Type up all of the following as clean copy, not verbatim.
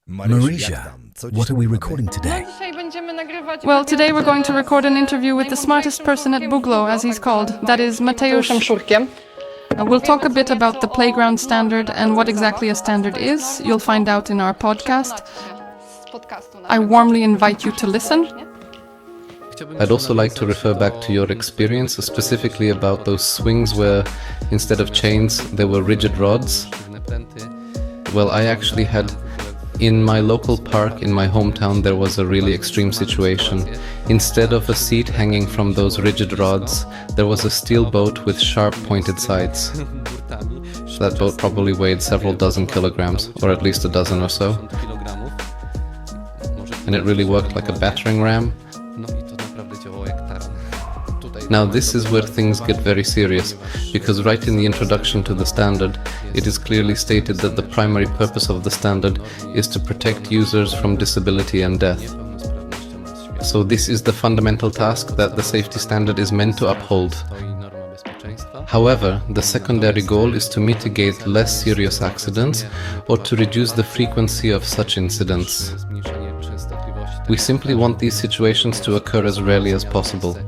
Marysia, what are we recording today? Well, today we're going to record an interview with the smartest person at Buglo, as he's called. That is Mateusz Szurek. We'll talk a bit about the playground standard and what exactly a standard is. You'll find out in our podcast. I warmly invite you to listen. I'd also like to refer back to your experience, specifically about those swings where instead of chains there were rigid rods. Well, I actually had, in my local park in my hometown, there was a really extreme situation. Instead of a seat hanging from those rigid rods, there was a steel boat with sharp pointed sides. That boat probably weighed several dozen kilograms, or at least a dozen or so. And it really worked like a battering ram. Now this is where things get very serious, because right in the introduction to the standard, it is clearly stated that the primary purpose of the standard is to protect users from disability and death. So this is the fundamental task that the safety standard is meant to uphold. However, the secondary goal is to mitigate less serious accidents or to reduce the frequency of such incidents. We simply want these situations to occur as rarely as possible.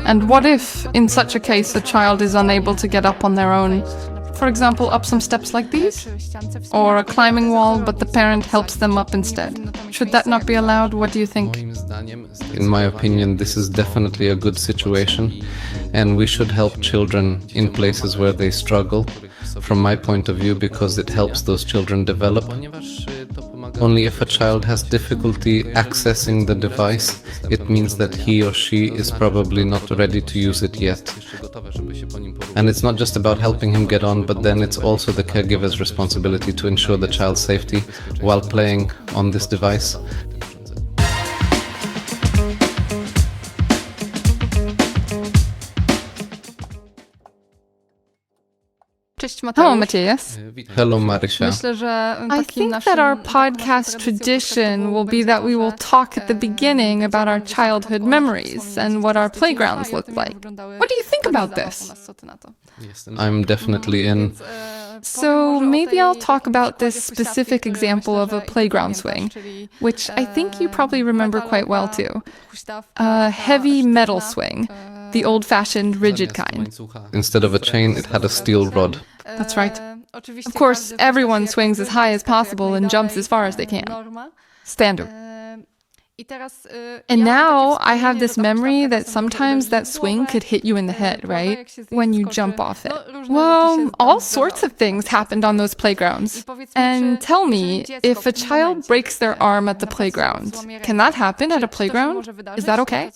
And what if, in such a case, a child is unable to get up on their own? For example, up some steps like these? Or a climbing wall, but the parent helps them up instead? Should that not be allowed? What do you think? In my opinion, this is definitely a good situation, and we should help children in places where they struggle, from my point of view, because it helps those children develop. Only if a child has difficulty accessing the device, it means that he or she is probably not ready to use it yet. And it's not just about helping him get on, but then it's also the caregiver's responsibility to ensure the child's safety while playing on this device. Hello, Matthias. Hello, Marysia. I think that our podcast tradition will be that we will talk at the beginning about our childhood memories and what our playgrounds looked like. What do you think about this? I'm definitely in. So maybe I'll talk about this specific example of a playground swing, which I think you probably remember quite well too. A heavy metal swing, the old-fashioned rigid kind. Instead of a chain, it had a steel rod. That's right. Of course, everyone swings as high as possible and jumps as far as they can. Standard. And now I have this memory that sometimes that swing could hit you in the head, right? When you jump off it. Well, all sorts of things happened on those playgrounds. And tell me, if a child breaks their arm at the playground, can that happen at a playground? Is that okay?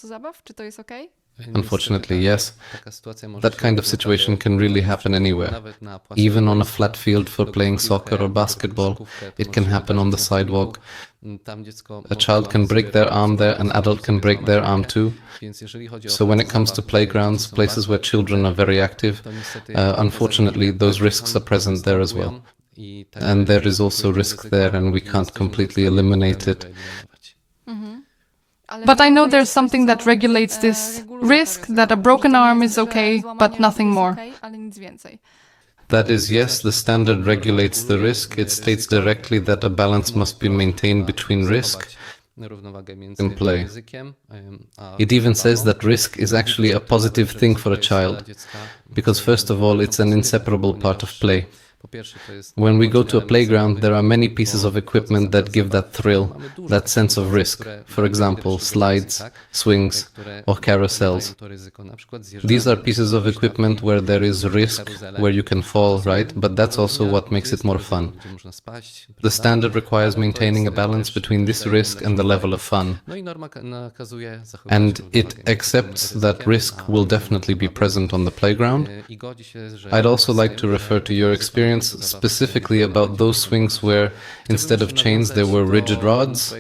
Unfortunately, yes. That kind of situation can really happen anywhere. Even on a flat field for playing soccer or basketball, it can happen on the sidewalk. A child can break their arm there, an adult can break their arm too. So when it comes to playgrounds, places where children are very active, unfortunately, those risks are present there as well. And there is also risk there, and we can't completely eliminate it. But I know there's something that regulates this risk, that a broken arm is okay, but nothing more. That is, yes, the standard regulates the risk. It states directly that a balance must be maintained between risk and play. It even says that risk is actually a positive thing for a child, because first of all, it's an inseparable part of play. When we go to a playground, there are many pieces of equipment that give that thrill, that sense of risk. For example, slides, swings, or carousels. These are pieces of equipment where there is risk, where you can fall, right? But that's also what makes it more fun. The standard requires maintaining a balance between this risk and the level of fun. And it accepts that risk will definitely be present on the playground. I'd also like to refer to your experience specifically about those swings where instead of chains there were rigid rods.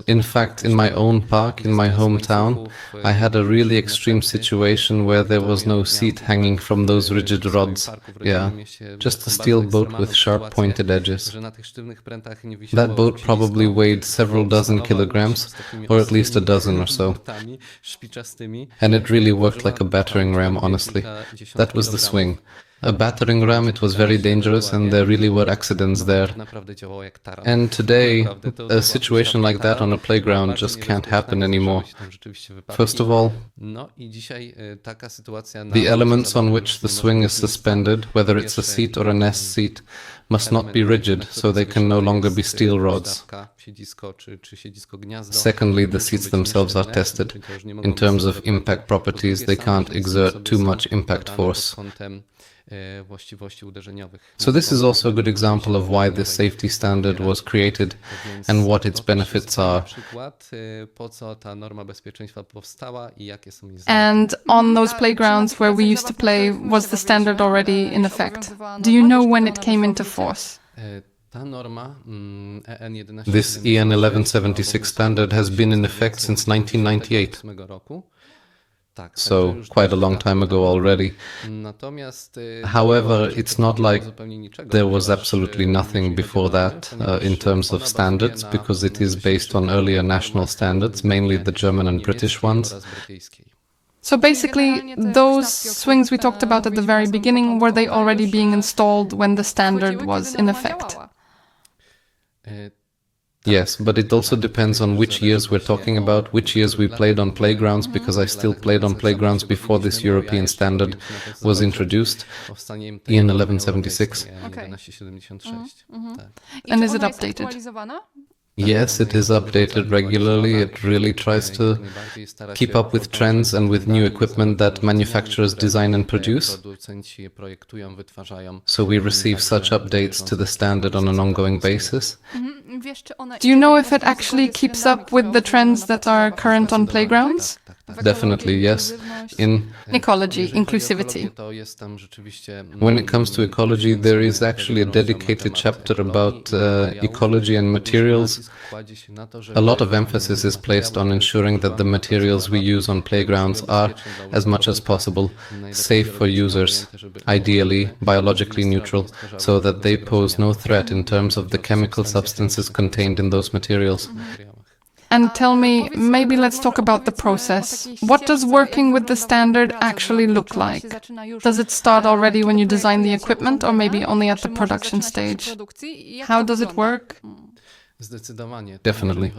In fact, in my own park, in my hometown, I had a really extreme situation where there was no seat hanging from those rigid rods. Yeah, just a steel boat with sharp pointed edges. That boat probably weighed several dozen kilograms, or at least a dozen or so. And it really worked like a battering ram, honestly. That was the swing. a battering ram, it was very dangerous and there really were accidents there. And today, a situation like that on a playground just can't happen anymore. First of all, the elements on which the swing is suspended, whether it's a seat or a nest seat, must not be rigid, so they can no longer be steel rods. Secondly, the seats themselves are tested. In terms of impact properties, they can't exert too much impact force. So this is also a good example of why this safety standard was created and what its benefits are. And on those playgrounds where we used to play, was the standard already in effect? Do you know when it came into force? This EN 1176 standard has been in effect since 1998. So quite a long time ago already. However, it's not like there was absolutely nothing before that in terms of standards, because it is based on earlier national standards, mainly the German and British ones. So basically, those swings we talked about at the very beginning, were they already being installed when the standard was in effect? Yes, but it also depends on which years we're talking about, which years we played on playgrounds, because I still played on playgrounds before this European standard was introduced in 1176. Okay. And is it updated? Yes, it is updated regularly. It really tries to keep up with trends and with new equipment that manufacturers design and produce. So we receive such updates to the standard on an ongoing basis. Do you know if it actually keeps up with the trends that are current on playgrounds? Definitely, yes. In ecology, inclusivity. When it comes to ecology, there is actually a dedicated chapter about ecology and materials. A lot of emphasis is placed on ensuring that the materials we use on playgrounds are, as much as possible, safe for users, ideally biologically neutral, so that they pose no threat in terms of the chemical substances contained in those materials. And tell me, maybe let's talk about the process. What does working with the standard actually look like? Does it start already when you design the equipment, or maybe only at the production stage? How does it work? Definitely.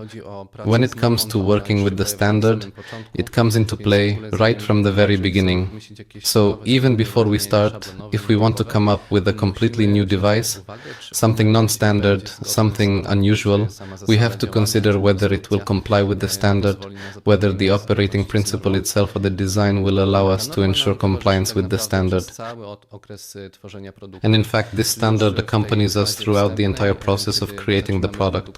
When it comes to working with the standard, it comes into play right from the very beginning. So even before we start, if we want to come up with a completely new device, something non-standard, something unusual, we have to consider whether it will comply with the standard, whether the operating principle itself or the design will allow us to ensure compliance with the standard. And in fact, this standard accompanies us throughout the entire process of creating the product.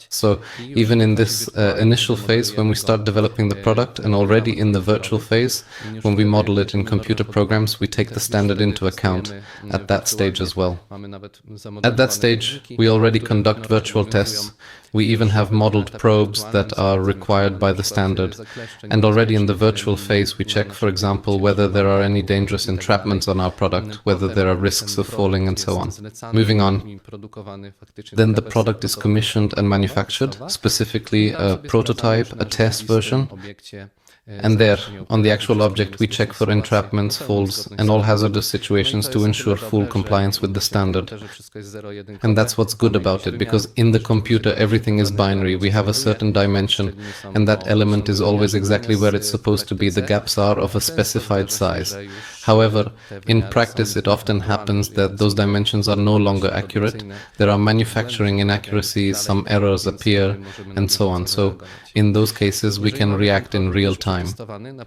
So even in this initial phase, when we start developing the product, and already in the virtual phase, when we model it in computer programs, we take the standard into account at that stage as well. At that stage, we already conduct virtual tests. We even have modeled probes that are required by the standard. And already in the virtual phase, we check, for example, whether there are any dangerous entrapments on our product, whether there are risks of falling, and so on. Moving on. Then the product is commissioned and manufactured, specifically a prototype, a test version. And there, on the actual object, we check for entrapments, falls, and all hazardous situations to ensure full compliance with the standard. And that's what's good about it, because in the computer, everything is binary. We have a certain dimension, and that element is always exactly where it's supposed to be. The gaps are of a specified size. However, in practice, it often happens that those dimensions are no longer accurate. There are manufacturing inaccuracies, some errors appear, and so on. So in those cases, we can react in real time.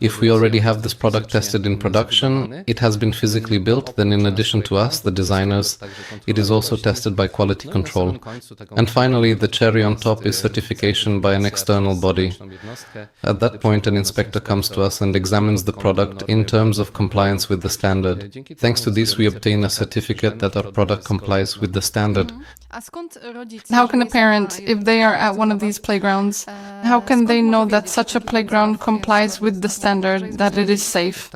If we already have this product tested in production, it has been physically built, then in addition to us, the designers, it is also tested by quality control. And finally, the cherry on top is certification by an external body. At that point, an inspector comes to us and examines the product in terms of compliance with the standard. Thanks to this, we obtain a certificate that our product complies with the standard. How can a parent, if they are at one of these playgrounds, how can they know that such a playground complies with the standard, that it is safe?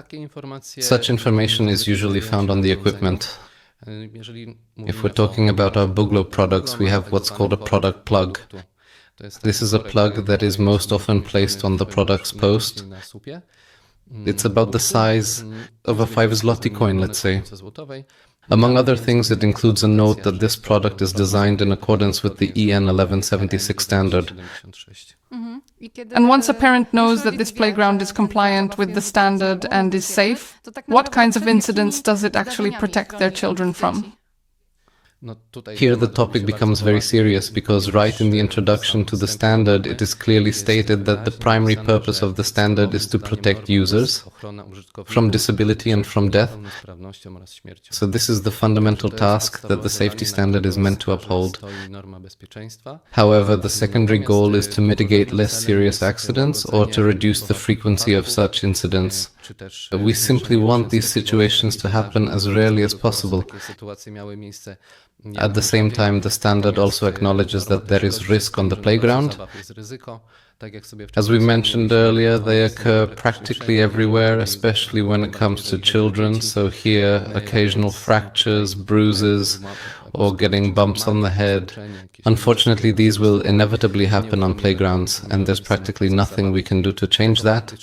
Such information is usually found on the equipment. If we're talking about our Buglo products, we have what's called a product plug. This is a plug that is most often placed on the product's post. It's about the size of a 5 zloty coin, let's say. Among other things, it includes a note that this product is designed in accordance with the EN 1176 standard. And once a parent knows that this playground is compliant with the standard and is safe, what kinds of incidents does it actually protect their children from? Here the topic becomes very serious because right in the introduction to the standard it is clearly stated that the primary purpose of the standard is to protect users from disability and from death. So this is the fundamental task that the safety standard is meant to uphold. However, the secondary goal is to mitigate less serious accidents or to reduce the frequency of such incidents. We simply want these situations to happen as rarely as possible. At the same time, the standard also acknowledges that there is risk on the playground. As we mentioned earlier, they occur practically everywhere, especially when it comes to children. So here, occasional fractures, bruises, or getting bumps on the head. Unfortunately, these will inevitably happen on playgrounds, and there's practically nothing we can do to change that.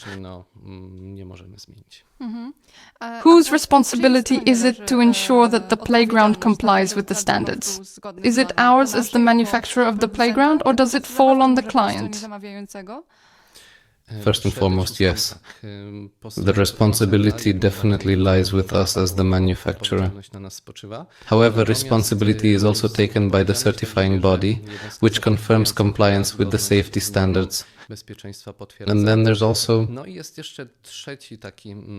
Whose responsibility is it to ensure that the playground complies with the standards? Is it ours as the manufacturer of the playground, or does it fall on the client? First and foremost, yes. The responsibility definitely lies with us as the manufacturer. However, responsibility is also taken by the certifying body, which confirms compliance with the safety standards. And then there's also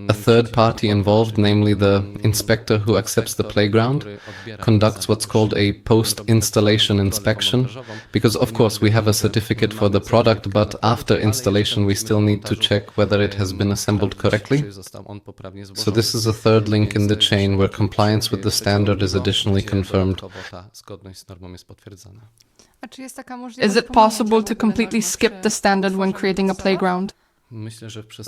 a third party involved, namely the inspector who accepts the playground, conducts what's called a post-installation inspection, because of course we have a certificate for the product, but after installation we still need to check whether it has been assembled correctly. So this is a third link in the chain where compliance with the standard is additionally confirmed. Is it possible to completely skip the standard when creating a playground?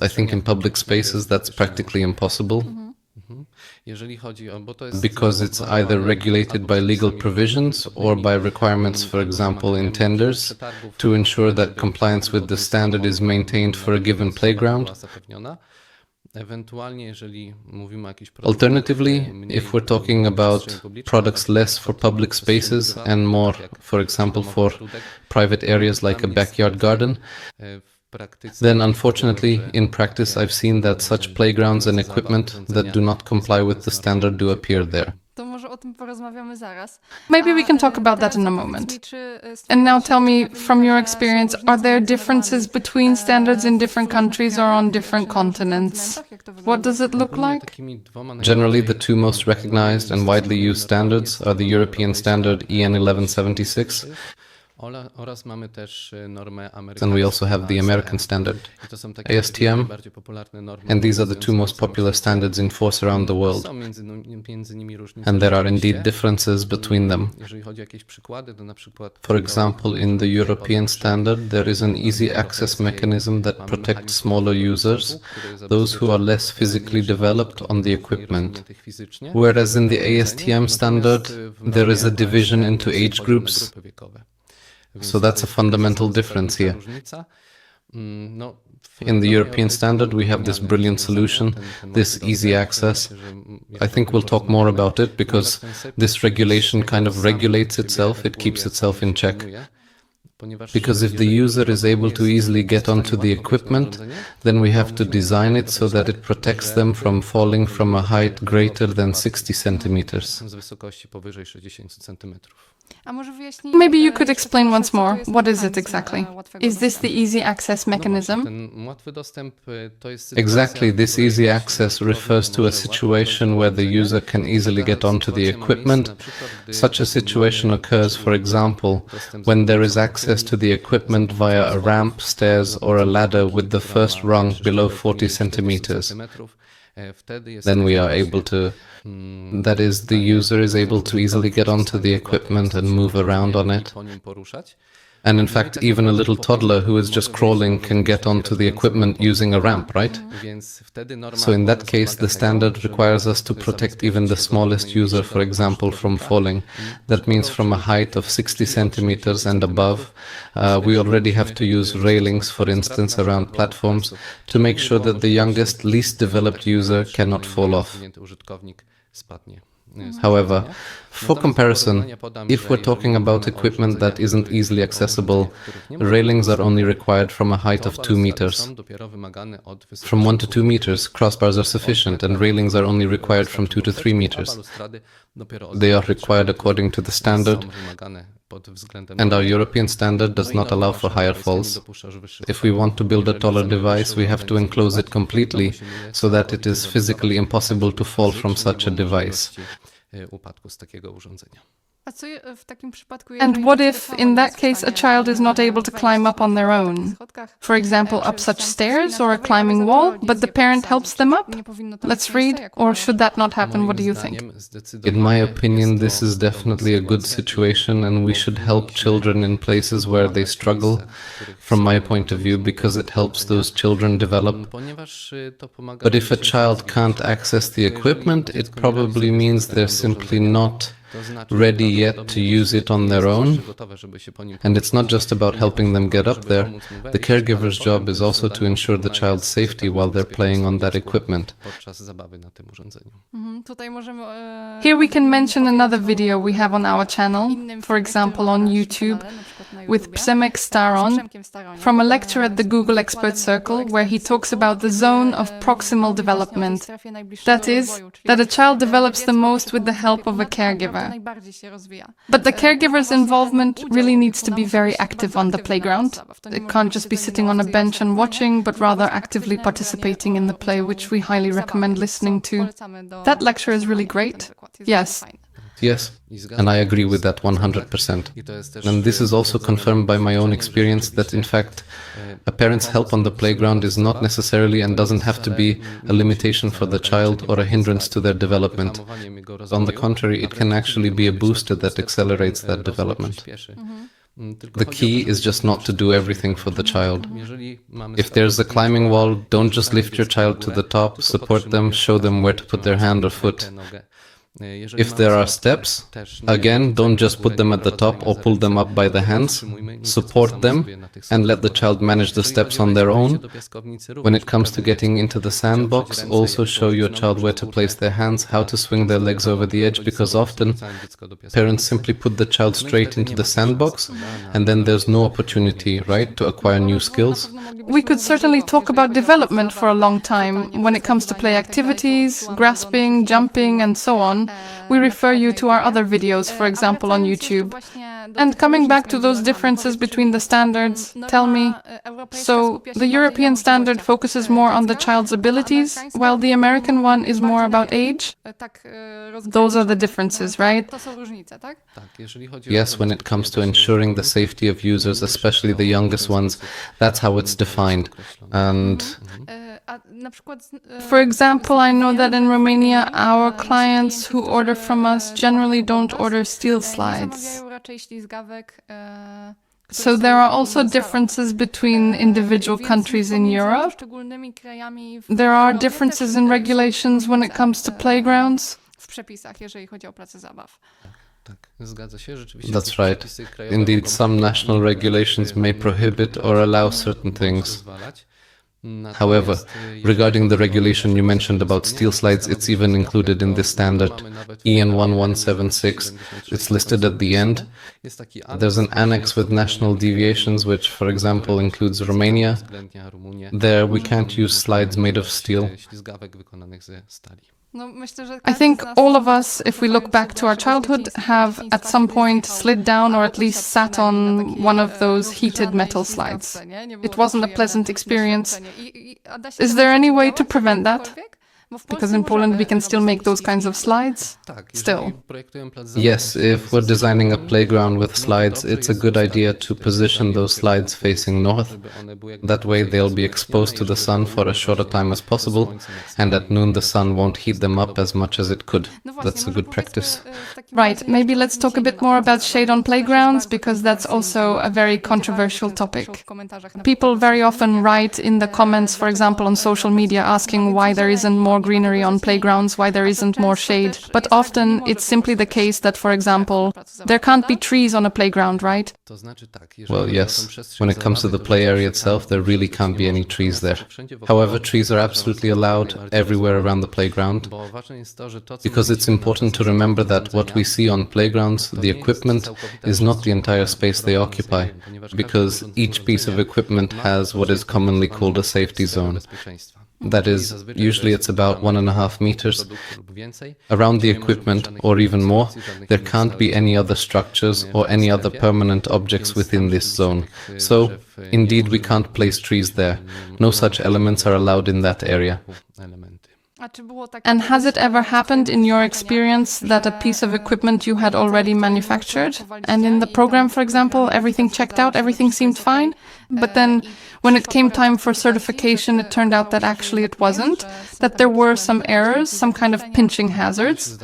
I think in public spaces that's practically impossible, because it's either regulated by legal provisions or by requirements, for example, in tenders, to ensure that compliance with the standard is maintained for a given playground. Alternatively, if we're talking about products less for public spaces and more, for example, for private areas like a backyard garden, then unfortunately, in practice, I've seen that such playgrounds and equipment that do not comply with the standard do appear there. Maybe we can talk about that in a moment. And now tell me, from your experience, are there differences between standards in different countries or on different continents? What does it look like? Generally, the two most recognized and widely used standards are the European standard EN 1176, and we also have the American standard, ASTM, and these are the two most popular standards in force around the world. And there are indeed differences between them. For example, in the European standard, there is an easy access mechanism that protects smaller users, those who are less physically developed on the equipment. Whereas in the ASTM standard, there is a division into age groups. So that's a fundamental difference here. In the European standard, we have this brilliant solution, this easy access. I think we'll talk more about it because this regulation kind of regulates itself, it keeps itself in check. Because if the user is able to easily get onto the equipment, then we have to design it so that it protects them from falling from a height greater than 60 centimeters. Maybe you could explain once more, what is it exactly? Is this the easy access mechanism? Exactly, this easy access refers to a situation where the user can easily get onto the equipment. Such a situation occurs, for example, when there is access to the equipment via a ramp, stairs, or a ladder with the first rung below 40 centimeters. Then we are able to, that is, the user is able to easily get onto the equipment and move around on it. And in fact, even a little toddler who is just crawling can get onto the equipment using a ramp, right? So in that case, the standard requires us to protect even the smallest user, for example, from falling. That means from a height of 60 centimeters and above, we already have to use railings, for instance, around platforms to make sure that the youngest, least developed user cannot fall off. However, for comparison, if we're talking about equipment that isn't easily accessible, railings are only required from a height of 2 meters. From 1 to 2 meters, crossbars are sufficient, and railings are only required from 2 to 3 meters. They are required according to the standard, and our European standard does not allow for higher falls. If we want to build a taller device, we have to enclose it completely so that it is physically impossible to fall from such a device. And what if, in that case, a child is not able to climb up on their own? For example, up such stairs or a climbing wall, but the parent helps them up? Let's read. Or should that not happen? What do you think? In my opinion, this is definitely a good situation, and we should help children in places where they struggle, from my point of view, because it helps those children develop. But if a child can't access the equipment, it probably means they're simply not ready yet to use it on their own. And it's not just about helping them get up there. The caregiver's job is also to ensure the child's safety while they're playing on that equipment. Here we can mention another video we have on our channel, for example on YouTube, with Przemek Staron, from a lecture at the Google Expert Circle, where he talks about the zone of proximal development. That is, that a child develops the most with the help of a caregiver. But the caregiver's involvement really needs to be very active on the playground. It can't just be sitting on a bench and watching, but rather actively participating in the play, which we highly recommend listening to. That lecture is really great. Yes. Yes, and I agree with that 100%. And this is also confirmed by my own experience that, in fact, a parent's help on the playground is not necessarily and doesn't have to be a limitation for the child or a hindrance to their development. On the contrary, it can actually be a booster that accelerates that development. The key is just not to do everything for the child. If there's a climbing wall, don't just lift your child to the top, support them, show them where to put their hand or foot. If there are steps, again, don't just put them at the top or pull them up by the hands. Support them and let the child manage the steps on their own. When it comes to getting into the sandbox, also show your child where to place their hands, how to swing their legs over the edge, because often parents simply put the child straight into the sandbox and then there's no opportunity, right, to acquire new skills. We could certainly talk about development for a long time. When it comes to play activities, grasping, jumping, and so on, we refer you to our other videos, for example, on YouTube. And coming back to those differences between the standards, tell me, so the European standard focuses more on the child's abilities, while the American one is more about age? Those are the differences, right? Yes, when it comes to ensuring the safety of users, especially the youngest ones, that's how it's defined. And for example, I know that in Romania, our clients who order from us generally don't order steel slides. So there are also differences between individual countries in Europe. There are differences in regulations when it comes to playgrounds. That's right. Indeed, some national regulations may prohibit or allow certain things. However, regarding the regulation you mentioned about steel slides, it's even included in this standard, EN 1176. It's listed at the end. There's an annex with national deviations, which, for example, includes Romania. There, we can't use slides made of steel. I think all of us, if we look back to our childhood, have at some point slid down or at least sat on one of those heated metal slides. It wasn't a pleasant experience. Is there any way to prevent that? Because in Poland we can still make those kinds of slides? Still. Yes, if we're designing a playground with slides, it's a good idea to position those slides facing north. That way they'll be exposed to the sun for a shorter time as possible, and at noon the sun won't heat them up as much as it could. That's a good practice. Right, maybe let's talk a bit more about shade on playgrounds, because that's also a very controversial topic. People very often write in the comments, for example, on social media, asking why there isn't more greenery on playgrounds, why there isn't more shade. But often it's simply the case that, for example, there can't be trees on a playground, right? Well, yes. When it comes to the play area itself, there really can't be any trees there. However, trees are absolutely allowed everywhere around the playground, because it's important to remember that what we see on playgrounds, the equipment, is not the entire space they occupy, because each piece of equipment has what is commonly called a safety zone. That is, usually it's about 1.5 meters. Around the equipment, or even more, there can't be any other structures or any other permanent objects within this zone. So, indeed, we can't place trees there. No such elements are allowed in that area. And has it ever happened in your experience that a piece of equipment you had already manufactured, and in the program, for example, everything checked out, everything seemed fine, but then when it came time for certification, it turned out that actually it wasn't, that there were some errors, some kind of pinching hazards?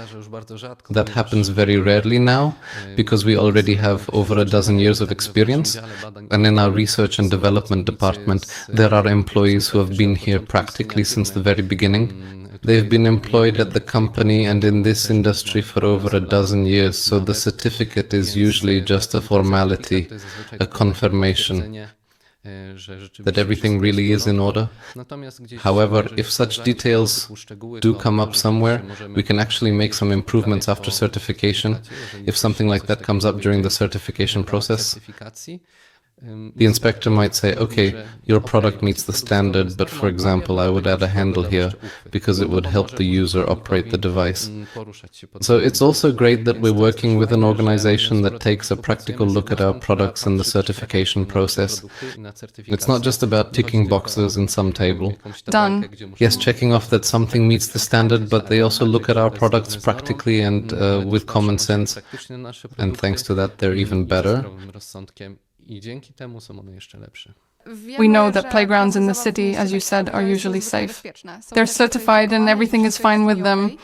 That happens very rarely now, because we already have over a dozen years of experience, and in our research and development department, there are employees who have been here practically since the very beginning. They've been employed at the company and in this industry for over a dozen years, so the certificate is usually just a formality, a confirmation that everything really is in order. However, if such details do come up somewhere, we can actually make some improvements after certification. If something like that comes up during the certification process, the inspector might say, okay, your product meets the standard, but for example, I would add a handle here because it would help the user operate the device. So it's also great that we're working with an organization that takes a practical look at our products and the certification process. It's not just about ticking boxes in some table. Done. Yes, checking off that something meets the standard, but they also look at our products practically and with common sense. And thanks to that, they're even better. We know that playgrounds in the city, as you said, are usually safe. They're certified and everything is fine with them.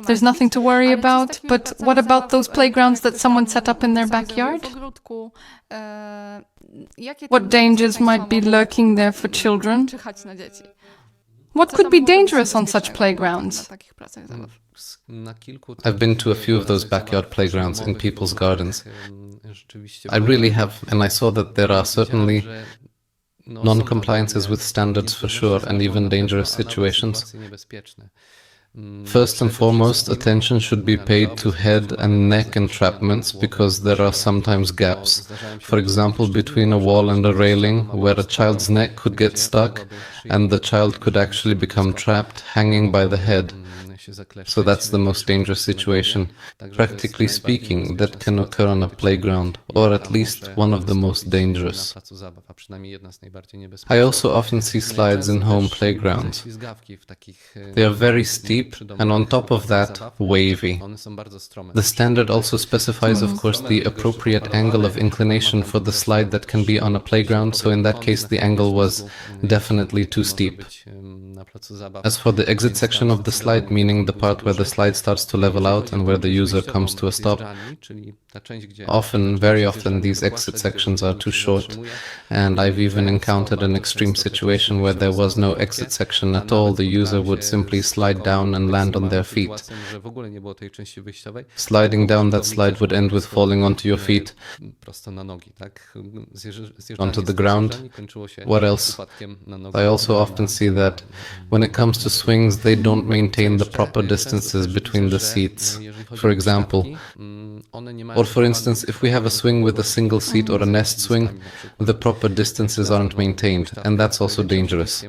There's nothing to worry about, but what about those playgrounds that someone set up in their backyard? What dangers might be lurking there for children? What could be dangerous on such playgrounds? I've been to a few of those backyard playgrounds in people's gardens. I really have, and I saw that there are certainly non-compliances with standards for sure, and even dangerous situations. First and foremost, attention should be paid to head and neck entrapments, because there are sometimes gaps. For example, between a wall and a railing, where a child's neck could get stuck, and the child could actually become trapped, hanging by the head. So that's the most dangerous situation, practically speaking, that can occur on a playground, or at least one of the most dangerous. I also often see slides in home playgrounds. They are very steep, and on top of that, wavy. The standard also specifies, of course, the appropriate angle of inclination for the slide that can be on a playground, so in that case the angle was definitely too steep. As for the exit section of the slide, meaning the part where the slide starts to level out and where the user comes to a stop, very often, these exit sections are too short, and I've even encountered an extreme situation where there was no exit section at all. The user would simply slide down and land on their feet. Sliding down that slide would end with falling onto your feet, onto the ground. What else? I also often see that when it comes to swings, they don't maintain the proper distances between the seats. For example, or for instance, if we have a swing with a single seat or a nest swing, the proper distances aren't maintained, and that's also dangerous.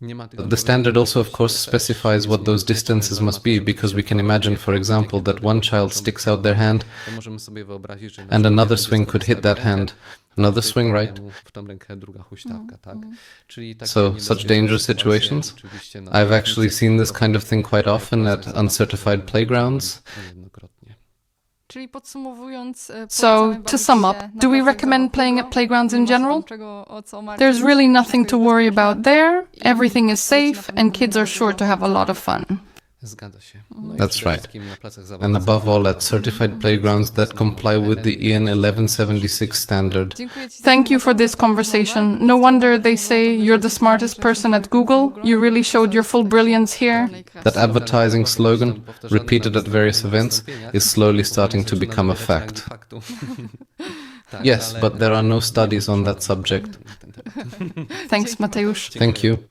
The standard also, of course, specifies what those distances must be, because we can imagine, for example, that one child sticks out their hand and another swing could hit that hand. Another swing, right? So, such dangerous situations. I've actually seen this kind of thing quite often at uncertified playgrounds. So, to sum up, do we recommend playing at playgrounds in general? There's really nothing to worry about there, everything is safe, and kids are sure to have a lot of fun. That's right. And above all, at certified playgrounds that comply with the EN 1176 standard. Thank you for this conversation. No wonder they say you're the smartest person at Google. You really showed your full brilliance here. That advertising slogan, repeated at various events, is slowly starting to become a fact. Yes, but there are no studies on that subject. Thanks, Mateusz. Thank you.